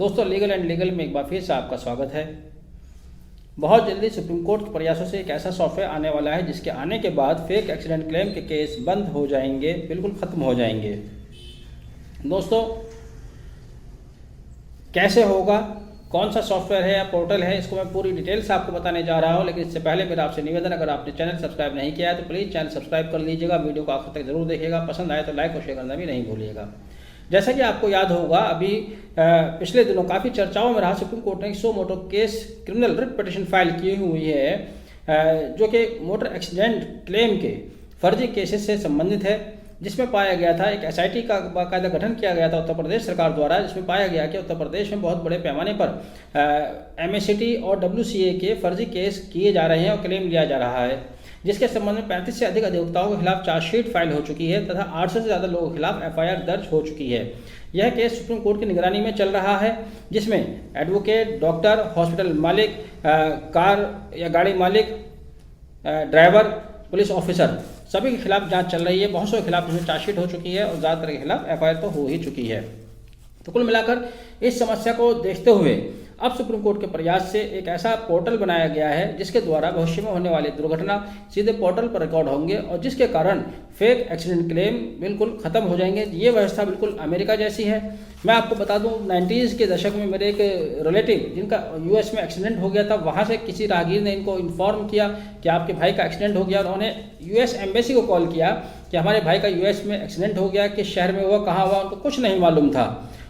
दोस्तों legal and legal में एक बार फिर से आपका स्वागत है। बहुत जल्दी सुप्रीम कोर्ट के प्रयासों से एक ऐसा सॉफ्टवेयर आने वाला है जिसके आने के बाद फेक एक्सीडेंट क्लेम के केस बंद हो जाएंगे, बिल्कुल ख़त्म हो जाएंगे। दोस्तों कैसे होगा, कौन सा सॉफ्टवेयर है या पोर्टल है, इसको मैं पूरी डिटेल से आपको बताने जा रहा हूं। लेकिन इससे पहले मेरा आपसे निवेदन, अगर आपने चैनल सब्सक्राइब नहीं किया है तो प्लीज़ चैनल सब्सक्राइब कर लीजिएगा। वीडियो को आखिर तक जरूर देखिएगा, पसंद आए तो लाइक और शेयर करना भी नहीं भूलिएगा। जैसा कि आपको याद होगा, अभी पिछले दिनों काफ़ी चर्चाओं में रहा, सुप्रीम कोर्ट ने suo motu case criminal writ petition file की हुई है जो कि मोटर एक्सीडेंट क्लेम के फर्जी केसेस से संबंधित है, जिसमें पाया गया था एक SIT का बाकायदा गठन किया गया था उत्तर प्रदेश सरकार द्वारा, जिसमें पाया गया कि उत्तर प्रदेश में बहुत बड़े पैमाने पर MACT और WCA के फर्जी केस किए जा रहे हैं और क्लेम लिया जा रहा है, जिसके संबंध में 35 से अधिक अधिवक्ताओं के खिलाफ चार्जशीट फाइल हो चुकी है तथा 800 से ज़्यादा लोगों के खिलाफ FIR दर्ज हो चुकी है। यह केस सुप्रीम कोर्ट की निगरानी में चल रहा है, जिसमें एडवोकेट, डॉक्टर, हॉस्पिटल मालिक, कार या गाड़ी मालिक, ड्राइवर, पुलिस ऑफिसर सभी के खिलाफ जांच चल रही है। बहुत से के खिलाफ इसमें चार्जशीट हो चुकी है और ज़्यादातर के खिलाफ FIR तो हो ही चुकी है। तो कुल मिलाकर इस समस्या को देखते हुए अब सुप्रीम कोर्ट के प्रयास से एक ऐसा पोर्टल बनाया गया है जिसके द्वारा भविष्य में होने वाली दुर्घटना सीधे पोर्टल पर रिकॉर्ड होंगे और जिसके कारण फेक एक्सीडेंट क्लेम बिल्कुल ख़त्म हो जाएंगे। ये व्यवस्था बिल्कुल अमेरिका जैसी है। मैं आपको बता दूं, 90s के दशक में मेरे एक रिलेटिव जिनका US में एक्सीडेंट हो गया था, वहाँ से किसी राहगीर ने इनको इन्फॉर्म किया कि आपके भाई का एक्सीडेंट हो गया। उन्होंने US एम्बेसी को कॉल किया कि हमारे भाई का US में एक्सीडेंट हो गया, किस शहर में हुआ, कहाँ हुआ, उनको कुछ नहीं मालूम था।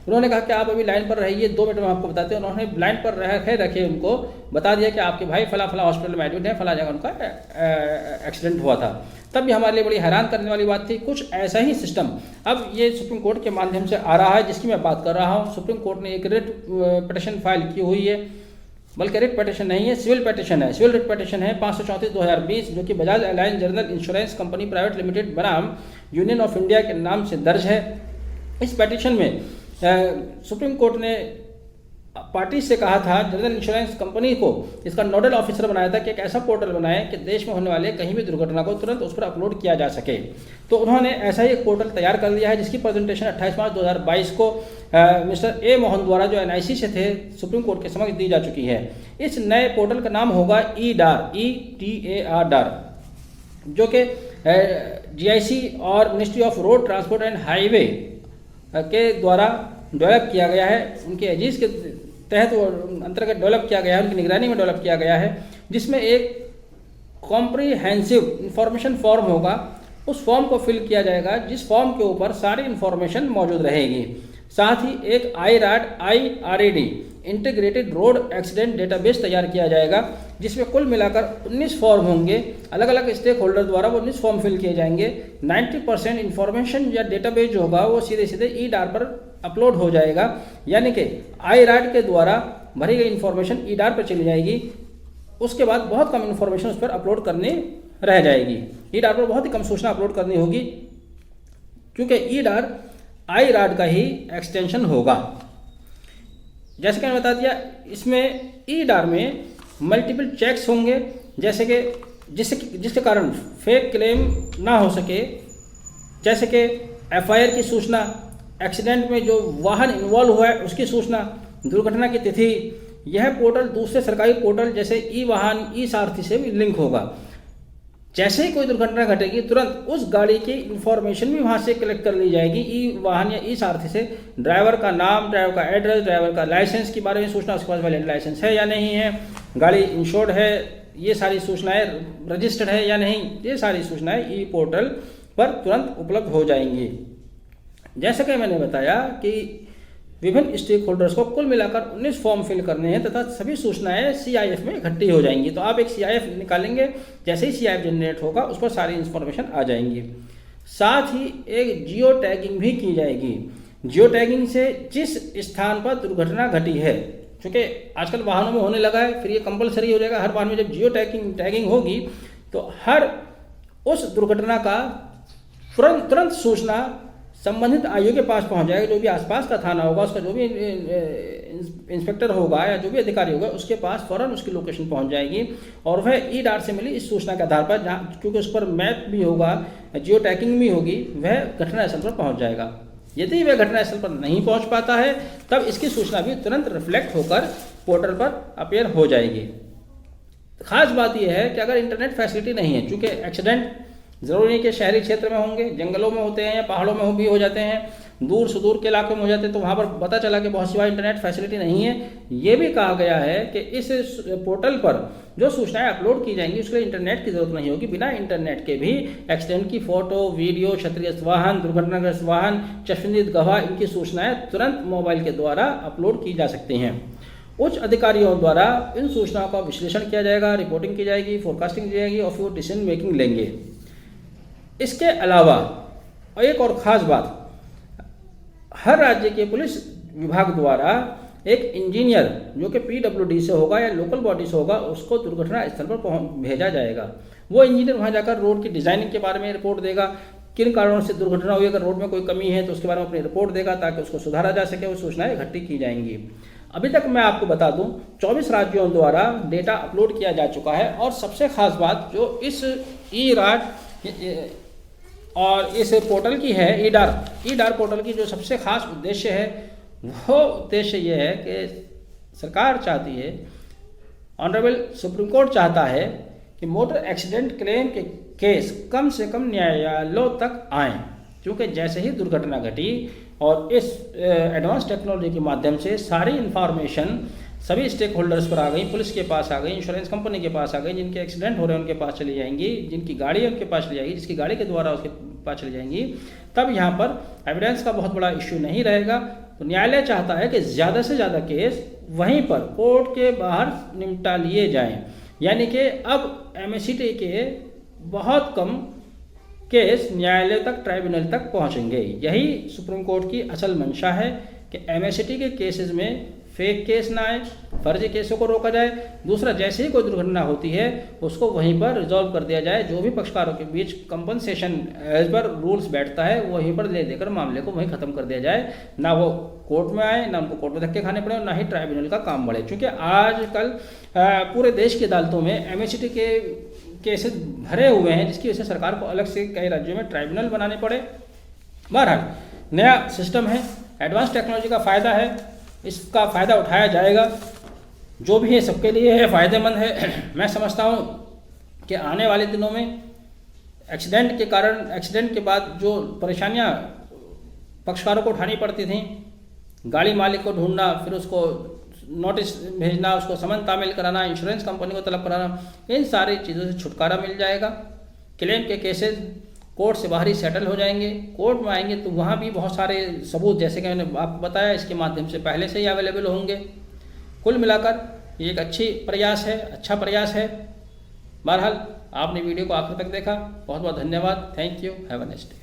उन्होंने कहा कि आप अभी लाइन पर रहिए, 2 मिनट में आपको बताते हैं। उन्होंने लाइन पर रखे उनको बता दिया कि आपके भाई फला हॉस्पिटल में एडमिट है, फला जगह उनका एक्सीडेंट हुआ था। तब भी हमारे लिए बड़ी हैरान करने वाली बात थी। कुछ ऐसा ही सिस्टम अब ये सुप्रीम कोर्ट के माध्यम से आ रहा है, जिसकी मैं बात कर रहा हूँ। सुप्रीम कोर्ट ने एक रिट पिटीशन फाइल की हुई है, बल्कि रिट पिटीशन नहीं है, सिविल पिटीशन है। सिविल रिट पिटीशन है 534/2020, जो कि Bajaj Allianz general insurance company private limited बनाम यूनियन ऑफ इंडिया के नाम से दर्ज है। इस पिटीशन में सुप्रीम कोर्ट ने पार्टी से कहा था, जनरल इंश्योरेंस कंपनी को इसका नोडल ऑफिसर बनाया था कि एक ऐसा पोर्टल बनाए कि देश में होने वाले कहीं भी दुर्घटना को तुरंत उस पर अपलोड किया जा सके। तो उन्होंने ऐसा ही एक पोर्टल तैयार कर लिया है, जिसकी प्रेजेंटेशन 28 मार्च 2022 को मिस्टर A मोहन द्वारा, जो NIC से थे, सुप्रीम कोर्ट के समक्ष दी जा चुकी है। इस नए पोर्टल का नाम होगा EDAR, जो कि GIC और ministry of road transport and highway के द्वारा डेवलप किया गया है। उनके एजिज के तहत वो अंतर्गत डेवलप किया गया है, उनकी निगरानी में डेवलप किया गया है, जिसमें एक कॉम्प्रिहेंसिव इंफॉर्मेशन फॉर्म होगा। उस फॉर्म को फिल किया जाएगा, जिस फॉर्म के ऊपर सारी इंफॉर्मेशन मौजूद रहेगी। साथ ही एक IRAD integrated road accident database तैयार किया जाएगा, जिसमें कुल मिलाकर 19 फॉर्म होंगे। अलग अलग स्टेक होल्डर द्वारा वो 19 फॉर्म फिल किए जाएंगे। 90% इंफॉर्मेशन या डेटाबेस जो होगा वो सीधे EDAR पर अपलोड हो जाएगा, यानी कि IRAD के द्वारा भरी गई इंफॉर्मेशन EDAR पर चली जाएगी। उसके बाद बहुत कम इंफॉर्मेशन उस पर अपलोड करनी रह जाएगी। EDAR पर बहुत ही कम सूचना अपलोड करनी होगी, क्योंकि EDAR IRAD का ही एक्सटेंशन होगा। जैसे कि मैंने बता दिया, इसमें EDAR में मल्टीपल चेक्स होंगे, जैसे कि जिसके कारण फेक क्लेम ना हो सके, जैसे कि FIR की सूचना, एक्सीडेंट में जो वाहन इन्वॉल्व हुआ है उसकी सूचना, दुर्घटना की तिथि। यह पोर्टल दूसरे सरकारी पोर्टल जैसे ई-वाहन, ई-सारथी से भी लिंक होगा। जैसे ही कोई दुर्घटना घटेगी, तुरंत उस गाड़ी की इंफॉर्मेशन भी वहाँ से कलेक्ट कर ली जाएगी, ई-वाहन या ई-सारथी से। ड्राइवर का नाम, ड्राइवर का एड्रेस, ड्राइवर का लाइसेंस के बारे में सूचना, उसके पास वैलिड लाइसेंस है या नहीं है, गाड़ी इंश्योर्ड है, ये सारी सूचनाएं रजिस्टर्ड है या नहीं, ये सारी सूचनाएं ई पोर्टल पर तुरंत उपलब्ध हो जाएंगी। जैसा कि मैंने बताया कि विभिन्न स्टेक होल्डर्स को कुल मिलाकर 19 फॉर्म फिल करने हैं तथा सभी सूचनाएं CIF में इकट्ठी हो जाएंगी। तो आप एक CIF निकालेंगे, जैसे ही CIF जनरेट होगा उस पर सारी इंफॉर्मेशन आ जाएंगी। साथ ही एक जियो टैगिंग भी की जाएगी। जियो टैगिंग से जिस स्थान पर दुर्घटना घटी है, क्योंकि आजकल वाहनों में होने लगा है, फिर ये कंपलसरी हो जाएगा हर वाहन में। जब जियो टैगिंग होगी तो हर उस दुर्घटना का तुरंत सूचना संबंधित आयु के पास पहुंच जाएगा। जो भी आसपास का थाना होगा, उसका जो भी इंस्पेक्टर होगा या जो भी अधिकारी होगा, उसके पास फौरन उसकी लोकेशन पहुंच जाएगी और वह EDAR से मिली इस सूचना के आधार पर, क्योंकि उस पर मैप भी होगा, जियो टैगिंग भी होगी, वह घटना स्थल पर पहुंच जाएगा। यदि वह घटनास्थल पर नहीं पहुंच पाता है तब इसकी सूचना भी तुरंत रिफ्लेक्ट होकर पोर्टल पर अपीयर हो जाएगी। खास बात यह है कि अगर इंटरनेट फैसिलिटी नहीं है, चूंकि एक्सीडेंट जरूरी नहीं कि शहरी क्षेत्र में होंगे, जंगलों में होते हैं या पहाड़ों में भी हो जाते हैं, दूर सुदूर के इलाकों में हो जाते हैं, तो वहाँ पर पता चला कि बहुत सी बार इंटरनेट फैसिलिटी नहीं है। ये भी कहा गया है कि इस पोर्टल पर जो सूचनाएं अपलोड की जाएंगी उसके लिए इंटरनेट की जरूरत नहीं होगी। बिना इंटरनेट के भी एक्सीडेंट की फोटो, वीडियो, क्षतिग्रस्त वाहन, दुर्घटनाग्रस्त वाहन, चश्मदीद गवाह, इनकी सूचनाएं तुरंत मोबाइल के द्वारा अपलोड की जा सकती हैं। उच्च अधिकारियों द्वारा इन सूचनाओं का विश्लेषण किया जाएगा, रिपोर्टिंग की जाएगी, फोरकास्टिंग की जाएगी और फिर डिसीजन मेकिंग लेंगे। इसके अलावा एक और ख़ास बात, हर राज्य के पुलिस विभाग द्वारा एक इंजीनियर जो कि PWD से होगा या लोकल बॉडी से होगा उसको दुर्घटना स्थल पर भेजा जाएगा। वो इंजीनियर वहाँ जाकर रोड की डिज़ाइनिंग के बारे में रिपोर्ट देगा, किन कारणों से दुर्घटना हुई, अगर रोड में कोई कमी है तो उसके बारे में अपनी रिपोर्ट देगा ताकि उसको सुधारा जा सके। वो सूचनाएं इकट्ठी की जाएंगी। अभी तक मैं आपको बता दूं 24 राज्यों द्वारा डेटा अपलोड किया जा चुका है। और सबसे खास बात जो इस ई-राट और इस पोर्टल की है, ई-डार पोर्टल की जो सबसे खास उद्देश्य है वो उद्देश्य ये है कि सरकार चाहती है, ऑनरेबल सुप्रीम कोर्ट चाहता है कि मोटर एक्सीडेंट क्लेम के केस कम से कम न्यायालयों तक आएँ, क्योंकि जैसे ही दुर्घटना घटी और इस एडवांस टेक्नोलॉजी के माध्यम से सारी इन्फॉर्मेशन सभी स्टेक होल्डर्स पर आ गई, पुलिस के पास आ गई, इंश्योरेंस कंपनी के पास आ गई, जिनके एक्सीडेंट हो रहे हैं उनके पास चली जाएंगी, जिनकी गाड़ी है उनके पास चली जाएगी, जिसकी गाड़ी के द्वारा उसके पास चली जाएंगी, तब यहाँ पर एविडेंस का बहुत बड़ा इश्यू नहीं रहेगा। तो न्यायालय चाहता है कि ज़्यादा से ज़्यादा केस वहीं पर कोर्ट के बाहर निपटा लिए जाएँ, यानी कि अब MACT के बहुत कम केस न्यायालय तक, ट्राइब्यूनल तक पहुंचेंगे। यही सुप्रीम कोर्ट की असल मंशा है कि MACT के केसेस में फेक केस ना आए, फर्जी केसों को रोका जाए। दूसरा, जैसे ही कोई दुर्घटना होती है उसको वहीं पर रिजॉल्व कर दिया जाए, जो भी पक्षकारों के बीच कंपनसेशन एज पर रूल्स बैठता है वहीं पर ले देकर मामले को वहीं ख़त्म कर दिया जाए, ना वो कोर्ट में आए, ना उनको कोर्ट में धक्के खाने पड़े और ना ही ट्राइब्यूनल का काम बढ़े। क्योंकि आजकल पूरे देश की अदालतों में MACT के केसेस भरे हुए हैं, जिसकी वजह से सरकार को अलग से कई राज्यों में ट्राइब्यूनल बनाने पड़े। बहरहाल नया सिस्टम है, एडवांस टेक्नोलॉजी का फ़ायदा है, इसका फ़ायदा उठाया जाएगा, जो भी है सबके लिए है, फ़ायदेमंद है। मैं समझता हूँ कि आने वाले दिनों में एक्सीडेंट के कारण, एक्सीडेंट के बाद जो परेशानियाँ पक्षकारों को उठानी पड़ती थीं, गाड़ी मालिक को ढूंढना, फिर उसको नोटिस भेजना, उसको समन तामील कराना, इंश्योरेंस कंपनी को तलब कराना, इन सारी चीज़ों से छुटकारा मिल जाएगा। क्लेम के केसेस कोर्ट से बाहर ही सेटल हो जाएंगे। कोर्ट में आएंगे तो वहाँ भी बहुत सारे सबूत, जैसे कि मैंने आपको बताया, इसके माध्यम से पहले से ही अवेलेबल होंगे। कुल मिलाकर ये एक अच्छा प्रयास है। बहरहाल आपने वीडियो को आखिर तक देखा, बहुत बहुत धन्यवाद। Thank you, have a nice day.